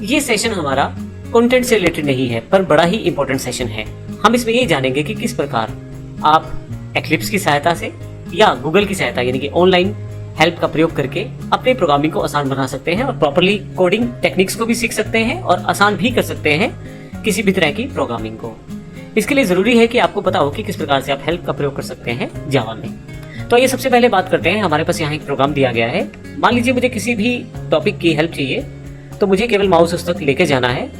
ये सेशन हमारा कंटेंट से रिलेटेड नहीं है, पर बड़ा ही इंपॉर्टेंट सेशन है। हम इसमें ये जानेंगे कि किस प्रकार आप एक्लिप्स की सहायता से या गूगल की सहायता यानी कि ऑनलाइन हेल्प का प्रयोग करके अपने प्रोग्रामिंग को आसान बना सकते हैं और प्रॉपर्ली कोडिंग टेक्निक्स को भी सीख सकते हैं और आसान भी कर सकते हैं किसी भी तरह की प्रोग्रामिंग को। इसके लिए जरूरी है कि आपको पता हो कि किस प्रकार से आप हेल्प का प्रयोग कर सकते हैं जावा में। तो ये सबसे पहले बात करते हैं। हमारे पास यहाँ एक प्रोग्राम दिया गया है। मान लीजिए मुझे किसी भी टॉपिक की हेल्प चाहिए, तो मुझे केवल माउस उस तक लेके जाना है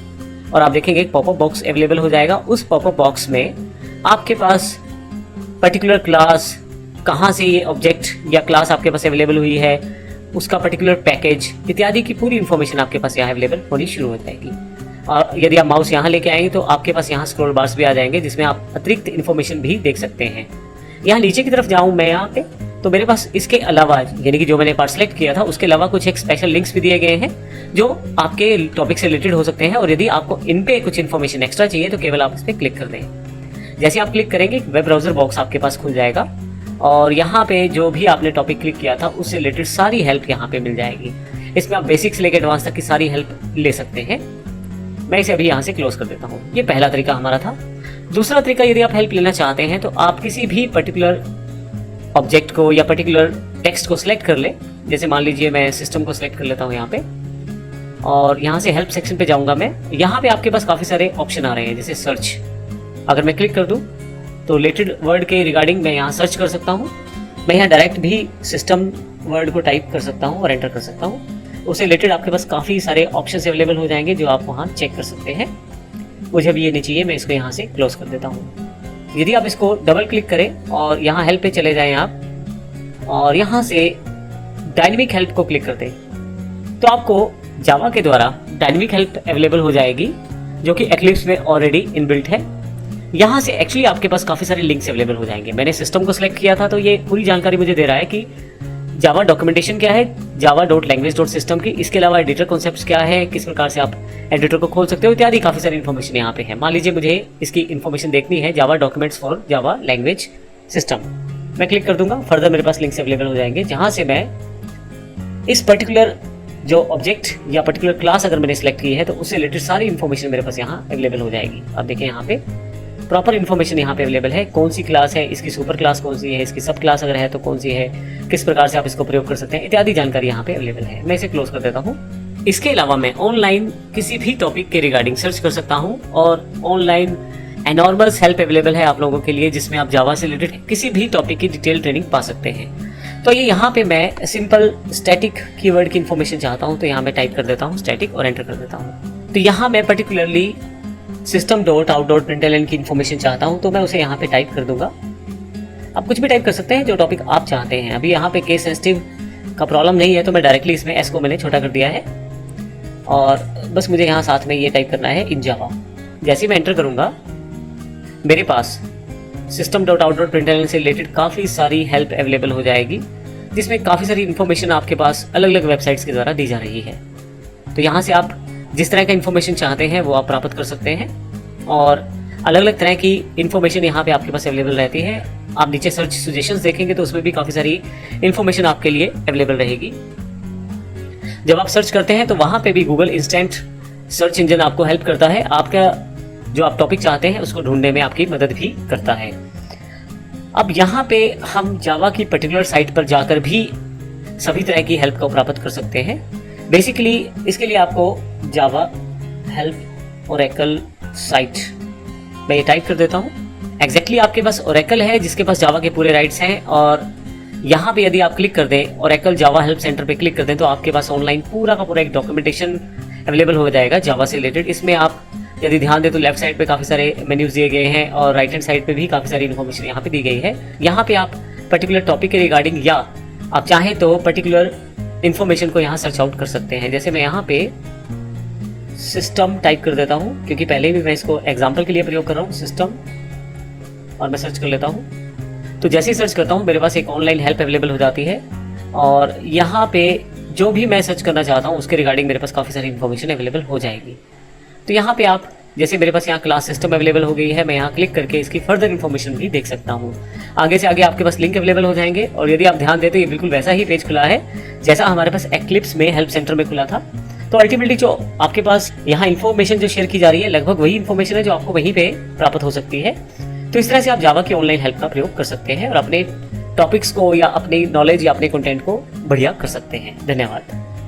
और आप देखेंगे एक पॉपअप बॉक्स अवेलेबल हो जाएगा। उस पॉपअप बॉक्स में आपके पास पर्टिकुलर क्लास, कहाँ से ये ऑब्जेक्ट या क्लास आपके पास अवेलेबल हुई है, उसका पर्टिकुलर पैकेज इत्यादि की पूरी इन्फॉर्मेशन आपके पास यहाँ अवेलेबल होनी शुरू हो जाएगी। और यदि आप माउस यहाँ लेके आएंगे तो आपके पास यहाँ स्क्रॉल बार्स भी आ जाएंगे जिसमें आप अतिरिक्त इन्फॉर्मेशन भी देख सकते हैं। यहाँ नीचे की तरफ जाऊँ मैं यहाँ पे, तो मेरे पास इसके अलावा यानी कि जो मैंने पार्ट सेलेक्ट किया था उसके अलावा कुछ एक स्पेशल लिंक्स भी दिए गए हैं जो आपके टॉपिक से रिलेटेड हो सकते हैं। और यदि आपको इन पे कुछ इन्फॉर्मेशन एक्स्ट्रा चाहिए तो केवल आप इस पर क्लिक कर दें। जैसे आप क्लिक करेंगे वेब ब्राउजर बॉक्स आपके पास खुल जाएगा और यहाँ पे जो भी आपने टॉपिक क्लिक किया था उससे रिलेटेड सारी हेल्प यहाँ पे मिल जाएगी। इसमें आप बेसिक से लेकर एडवांस तक की सारी हेल्प ले सकते हैं। मैं इसे अभी यहाँ से क्लोज कर देता हूँ। ये पहला तरीका हमारा था। दूसरा तरीका, यदि आप हेल्प लेना चाहते हैं तो आप किसी भी पर्टिकुलर ऑब्जेक्ट को या पर्टिकुलर टेक्स्ट को सिलेक्ट कर ले। जैसे मान लीजिए मैं सिस्टम को सिलेक्ट कर लेता हूँ यहाँ पे और यहाँ से हेल्प सेक्शन पे जाऊँगा मैं। यहाँ पे आपके पास काफ़ी सारे ऑप्शन आ रहे हैं, जैसे सर्च। अगर मैं क्लिक कर दूँ तो रिलेटेड वर्ड के रिगार्डिंग मैं यहाँ सर्च कर सकता हूँ। मैं यहाँ डायरेक्ट भी सिस्टम वर्ड को टाइप कर सकता हूँ और एंटर कर सकता हूँ। उससे रिलेटेड आपके पास काफ़ी सारे ऑप्शन अवेलेबल हो जाएंगे जो आप वहाँ चेक कर सकते हैं। मुझे अभी ये नहीं चाहिए, मैं इसको यहाँ से क्लोज कर देता हूँ। यदि आप इसको डबल क्लिक करें और यहाँ हेल्प पे चले जाएं आप और यहाँ से डायनेमिक हेल्प को क्लिक कर दें तो आपको जावा के द्वारा डायनेमिक हेल्प अवेलेबल हो जाएगी जो कि एक्लिप्स में ऑलरेडी इनबिल्ट है। यहाँ से एक्चुअली आपके पास काफ़ी सारे लिंक्स अवेलेबल हो जाएंगे। मैंने सिस्टम को सिलेक्ट किया था तो ये पूरी जानकारी मुझे दे रहा है कि जावा डॉक्यूमेंटेशन क्या है, java.language.system की, इसके अलावा एडिटर कॉन्सेप्ट्स क्या है, किस प्रकार से आप एडिटर को खोल सकते हो इत्यादि काफ़ी सारी इन्फॉर्मेशन यहाँ पे है। मान लीजिए मुझे इसकी इन्फॉर्मेशन देखनी है, Java documents for Java language system. मैं क्लिक कर दूंगा, फर्दर मेरे पास लिंक्स अवेलेबल हो जाएंगे जहाँ से मैं इस पर्टिकुलर जो ऑब्जेक्ट या पर्टिकुलर क्लास अगर मैंने सेलेक्ट की है तो उससे रिलेटेड सारी इन्फॉर्मेशन मेरे पास यहाँ अवेलेबल हो जाएगी। आप देखिए यहाँ पे प्रॉपर इन्फॉर्मेशन यहाँ पे अवेलेबल है, कौन सी क्लास है, इसकी सुपर क्लास कौन सी है, इसकी सब क्लास अगर है तो कौन सी है, किस प्रकार से आप इसको प्रयोग कर सकते हैं इत्यादि जानकारी यहाँ पे अवेलेबल है। मैं इसे क्लोज कर देता हूँ। इसके अलावा मैं ऑनलाइन किसी भी टॉपिक के रिगार्डिंग सर्च कर सकता हूँ और ऑनलाइन एनॉर्मस हेल्प अवेलेबल है आप लोगों के लिए जिसमें आप जावा से रिलेटेड किसी भी टॉपिक की डिटेल ट्रेनिंग पा सकते हैं। तो ये यहाँ पे मैं सिंपल स्टैटिक कीवर्ड की इन्फॉर्मेशन चाहता हूँ तो यहाँ मैं टाइप कर देता हूँ स्टैटिक और एंटर कर देता हूँ। तो यहाँ मैं पर्टिकुलरली system.out.println की इन्फॉर्मेशन चाहता हूं तो मैं उसे यहाँ पे टाइप कर दूंगा। आप कुछ भी टाइप कर सकते हैं जो टॉपिक आप चाहते हैं। अभी यहाँ पे केस सेंसिटिव का प्रॉब्लम नहीं है तो मैं डायरेक्टली इसमें एस को मैंने छोटा कर दिया है और बस मुझे यहाँ साथ में ये टाइप करना है इन जावा। जैसे मैं एंटर करूँगा मेरे पास system.out.println से रिलेटेड काफ़ी सारी हेल्प अवेलेबल हो जाएगी जिसमें काफ़ी सारी इन्फॉर्मेशन आपके पास अलग अलग वेबसाइट्स के द्वारा दी जा रही है। तो यहाँ से आप जिस तरह का इन्फॉर्मेशन चाहते हैं वो आप प्राप्त कर सकते हैं और अलग अलग तरह की इन्फॉर्मेशन यहाँ पे आपके पास अवेलेबल रहती है। आप नीचे सर्च सजेशंस देखेंगे तो उसमें भी काफ़ी सारी इन्फॉर्मेशन आपके लिए अवेलेबल रहेगी। जब आप सर्च करते हैं तो वहाँ पे भी गूगल इंस्टेंट सर्च इंजन आपको हेल्प करता है, आपका जो आप टॉपिक चाहते हैं उसको ढूंढने में आपकी मदद भी करता है। अब यहाँ पे हम जावा की पर्टिकुलर साइट पर जाकर भी सभी तरह की हेल्प को प्राप्त कर सकते हैं। बेसिकली इसके लिए आपको जावा हेल्प ओरेकल साइट, मैं ये टाइप कर देता हूँ। एग्जैक्टली आपके पास ओरेकल है जिसके पास जावा के पूरे राइट्स हैं और यहाँ पे यदि आप क्लिक कर दें ओरेकल जावा हेल्प सेंटर पे क्लिक कर दें तो आपके पास ऑनलाइन पूरा का पूरा एक डॉक्यूमेंटेशन अवेलेबल हो जाएगा जावा से रिलेटेड। इसमें आप यदि ध्यान दें तो लेफ्ट साइड पे काफ़ी सारे मेन्यूज दिए गए हैं और राइट हैंड साइड पे भी काफ़ी सारी इन्फॉर्मेशन यहाँ पे दी गई है। यहाँ पे आप पर्टिकुलर टॉपिक के रिगार्डिंग या आप चाहें तो पर्टिकुलर इन्फॉर्मेशन को यहाँ सर्च आउट कर सकते हैं। जैसे मैं यहाँ पे सिस्टम टाइप कर देता हूँ क्योंकि पहले भी मैं इसको एग्जाम्पल के लिए प्रयोग कर रहा हूँ सिस्टम, और मैं सर्च कर लेता हूँ। तो जैसे ही सर्च करता हूँ मेरे पास एक ऑनलाइन हेल्प अवेलेबल हो जाती है और यहाँ पे जो भी मैं सर्च करना चाहता हूँ उसके रिगार्डिंग मेरे पास काफ़ी सारी इन्फॉर्मेशन अवेलेबल हो जाएगी। तो यहाँ पे आप जैसे मेरे पास यहाँ क्लास सिस्टम अवेलेबल हो गई है, मैं यहाँ क्लिक करके इसकी फर्दर इन्फॉर्मेशन भी देख सकता हूँ। आगे से आगे आपके पास लिंक अवेलेबल हो जाएंगे और यदि आप ध्यान दें तो ये बिल्कुल वैसा ही पेज खुला है जैसा हमारे पास एक्लिप्स में हेल्प सेंटर में खुला था। तो अल्टीमेटली जो आपके पास यहाँ इन्फॉर्मेशन जो शेयर की जा रही है लगभग वही इन्फॉर्मेशन है जो आपको वहीं पे प्राप्त हो सकती है। तो इस तरह से आप जावा की ऑनलाइन हेल्प का प्रयोग कर सकते हैं और अपने टॉपिक्स को या अपनी नॉलेज या अपने कंटेंट को बढ़िया कर सकते हैं। धन्यवाद।